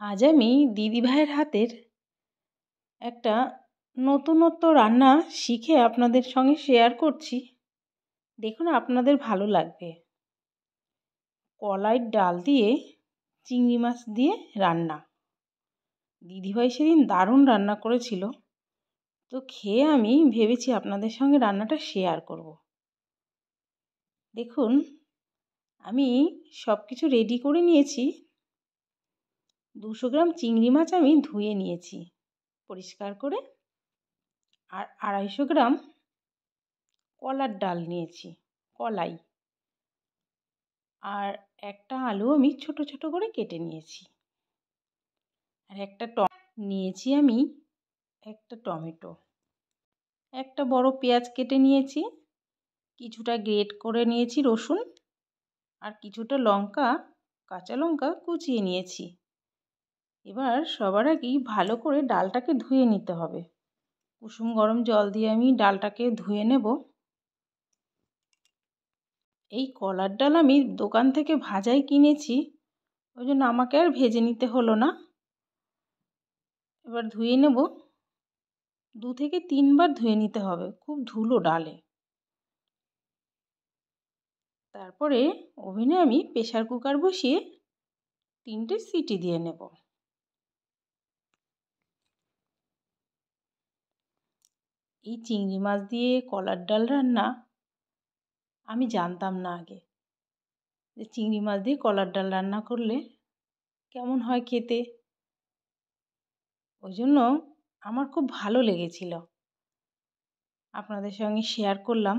আজ আমি দিদিভাইয়ের হাতের একটা নতুনত্ব রান্না শিখে আপনাদের সঙ্গে শেয়ার করছি। দেখুন, আপনাদের ভালো লাগবে। কলাইয়ের ডাল দিয়ে চিংড়ি মাছ দিয়ে রান্না। দিদিভাই সেদিন দারুণ রান্না করেছিল, তো খেয়ে আমি ভেবেছি আপনাদের সঙ্গে রান্নাটা শেয়ার করব। দেখুন, আমি সব কিছু রেডি করে নিয়েছি। 200 গ্রাম চিংড়ি মাছ আমি ধুয়ে নিয়েছি পরিষ্কার করে, আর 250 গ্রাম কলার ডাল নিয়েছি, কলাই। আর একটা আলু আমি ছোট ছোট করে কেটে নিয়েছি। আর নিয়েছি আমি একটা টমেটো, একটা বড় পেঁয়াজ কেটে নিয়েছি, কিছুটা গ্রেট করে নিয়েছি রসুন, আর কিছুটা কাঁচা লঙ্কা কুচিয়ে নিয়েছি। এবার সবার আগেই ভালো করে ডালটাকে ধুয়ে নিতে হবে। কুসুম গরম জল দিয়ে আমি ডালটাকে ধুয়ে নেব। এই কলার ডাল আমি দোকান থেকে ভাজাই কিনেছি, ওই জন্য আমাকে আর ভেজে নিতে হলো না। এবার ধুয়ে নেব। 2 থেকে 3 বার ধুয়ে নিতে হবে, খুব ধুলো ডালে। তারপরে ওভেনে আমি প্রেসার কুকার বসিয়ে 3টে সিটি দিয়ে নেব। এই চিংড়ি মাছ দিয়ে কলার ডাল রান্না আমি জানতাম না আগে, যে চিংড়ি মাছ দিয়ে কলার ডাল রান্না করলে কেমন হয় খেতে। ওই জন্য আমার খুব ভালো লেগেছিল, আপনাদের সঙ্গে শেয়ার করলাম।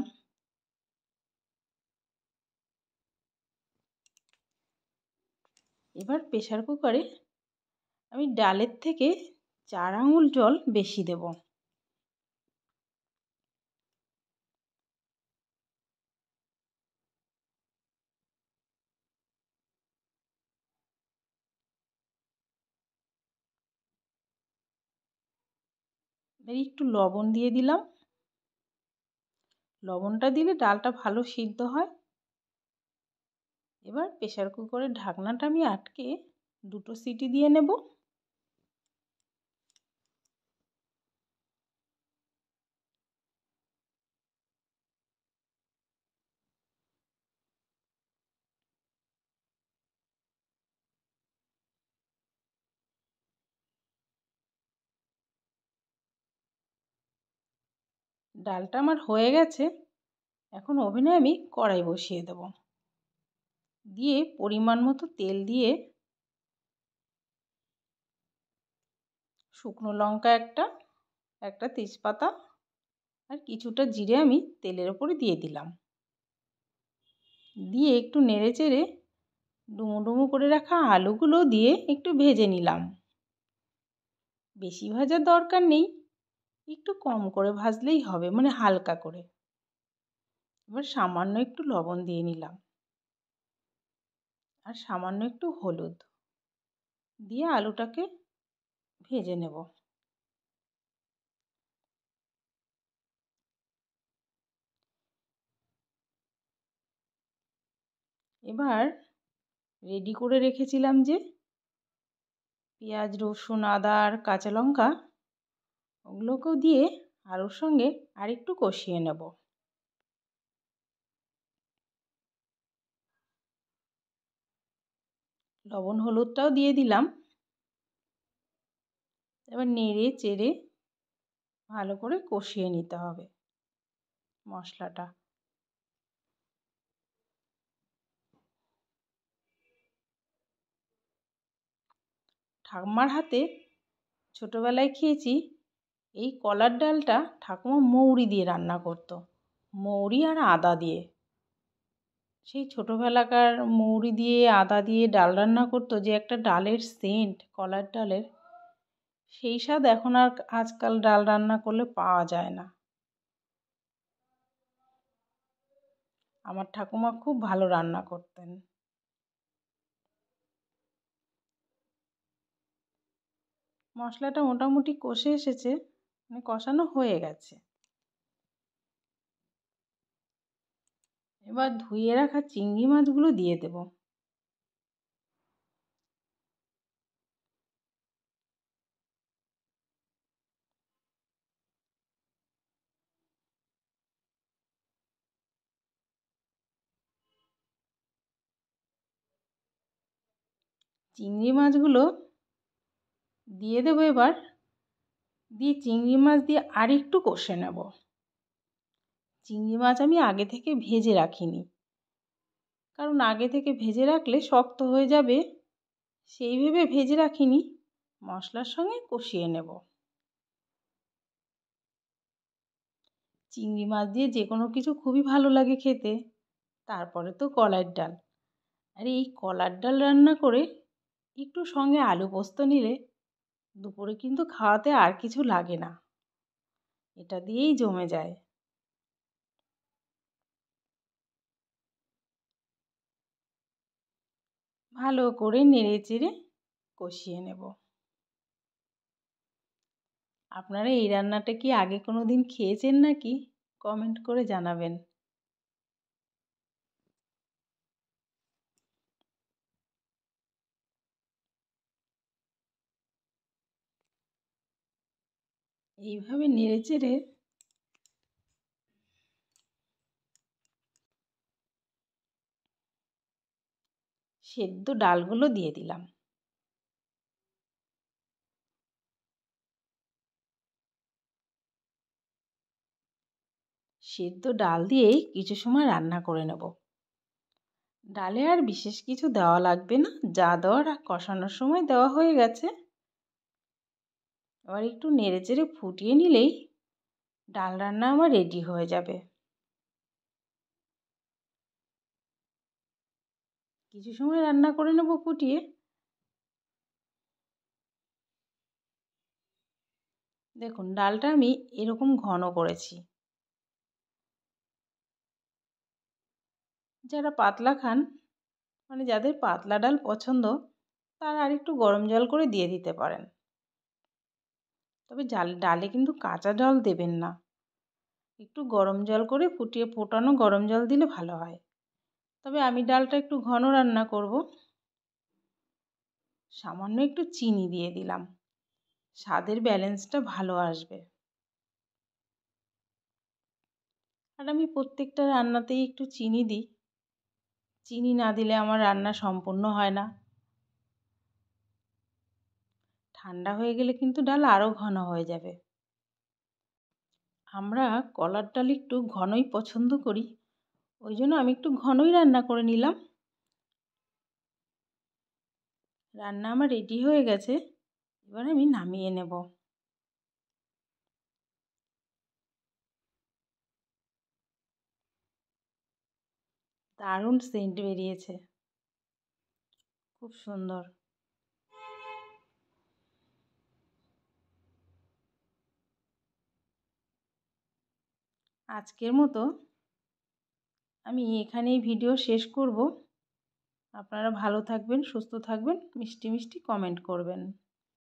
এবার প্রেসার কুকারে আমি ডালের থেকে 4 আঙুল জল বেশি দেব। এবার একটু লবণ দিয়ে দিলাম। লবণটা দিলে ডালটা ভালো সিদ্ধ হয়। এবার প্রেসার কুকারের ঢাকনাটা আমি আটকে 2টো সিটি দিয়ে নেব। ডালটা আমার হয়ে গেছে। এখন ওভেনে আমি কড়াই বসিয়ে দেব, দিয়ে পরিমাণ মতো তেল দিয়ে শুকনো লঙ্কা একটা তেজপাতা আর কিছুটা জিরে আমি তেলের ওপরে দিয়ে দিলাম। দিয়ে একটু নেড়ে চেড়ে ডুমো ডুমো করে রাখা আলুগুলো দিয়ে একটু ভেজে নিলাম। বেশি ভাজার দরকার নেই, একটু কম করে ভাজলেই হবে, মানে হালকা করে। এবার সামান্য একটু লবণ দিয়ে নিলাম, আর সামান্য একটু হলুদ দিয়ে আলুটাকে ভেজে নেব। এবার রেডি করে রেখেছিলাম যে পেঁয়াজ, রসুন, আদা আর কাঁচা লঙ্কা, ওগুলোকেও দিয়ে আলুর সঙ্গে আরেকটু কষিয়ে নেব। লবণ হলুদটাও দিয়ে দিলাম। এবার নেড়ে চেড়ে ভালো করে কষিয়ে নিতে হবে মশলাটা। ঠাকুমার হাতে ছোটোবেলায় খেয়েছি এই কলার ডালটা। ঠাকুমা মৌরি দিয়ে রান্না করতো, মৌরি আর আদা দিয়ে। সেই ছোটোবেলাকার মৌরি দিয়ে আদা দিয়ে ডাল রান্না করতো, যে একটা ডালের সেন্ট কলার ডালের, সেই স্বাদ এখন আর আজকাল ডাল রান্না করলে পাওয়া যায় না। আমার ঠাকুমা খুব ভালো রান্না করতেন। মশলাটা মোটামুটি কষে এসেছে, মানে কষানো হয়ে গেছে। এবার ধুয়ে রাখা চিংড়ি মাছগুলো দিয়ে দেব। চিংড়ি মাছগুলো দিয়ে দেবো এবার, দিয়ে চিংড়ি মাছ দিয়ে আর একটু কষে নেব। চিংড়ি মাছ আমি আগে থেকে ভেজে রাখিনি, কারণ আগে থেকে ভেজে রাখলে শক্ত হয়ে যাবে, সেই ভেবে ভেজে রাখিনি। মশলার সঙ্গে কষিয়ে নেব। চিংড়ি মাছ দিয়ে যে কোনো কিছু খুবই ভালো লাগে খেতে। তারপরে তো কলাইয়ের ডাল। আর এই কলার ডাল রান্না করে একটু সঙ্গে আলু পোস্ত নিলে দুপুরে কিন্তু খাওয়াতে আর কিছু লাগে না, এটা দিয়েই জমে যায়। ভালো করে নেড়ে চেড়ে কষিয়ে নেব। আপনারা এই রান্নাটা কি আগে কোনো দিন খেয়েছেন নাকি কমেন্ট করে জানাবেন। এইভাবে নেড়ে চেড়ে সেদ্ধ ডালগুলো দিয়ে দিলাম। সেদ্ধ ডাল দিয়েই কিছু সময় রান্না করে নেব। ডালে আর বিশেষ কিছু দেওয়া লাগবে না, যা দেওয়ার কষানোর সময় দেওয়া হয়ে গেছে। এবার একটু নেড়ে চেড়ে ফুটিয়ে নিলেই ডাল রান্না আমার রেডি হয়ে যাবে। কিছু সময় রান্না করে নেব ফুটিয়ে। দেখুন ডালটা আমি এরকম ঘন করেছি। যারা পাতলা খান, মানে যাদের পাতলা ডাল পছন্দ, তারা আর একটু গরম জল করে দিয়ে দিতে পারেন। তবে ডালে কিন্তু কাঁচা জল দেবেন না, একটু গরম জল করে ফুটিয়ে ফোটানো গরম জল দিলে ভালো হয়। তবে আমি ডালটা একটু ঘন রান্না করব, সামান্য একটু চিনি দিয়ে দিলাম, স্বাদের ব্যালেন্সটা ভালো আসবে। আর আমি প্রত্যেকটা রান্নাতেই একটু চিনি দিই, চিনি না দিলে আমার রান্না সম্পূর্ণ হয় না। ঠান্ডা হয়ে গেলে কিন্তু ডাল আরও ঘন হয়ে যাবে। আমরা কলার ডাল একটু ঘনই পছন্দ করি, ওই জন্য আমি একটু ঘনই রান্না করে নিলাম। রান্না আমার রেডি হয়ে গেছে, এবার আমি নামিয়ে নেব। দারুণ সেন্ট বেরিয়েছে, খুব সুন্দর। আজকের মতো আমি এখানেই ভিডিও শেষ করব। আপনারা ভালো থাকবেন, সুস্থ থাকবেন, মিষ্টি মিষ্টি কমেন্ট করবেন।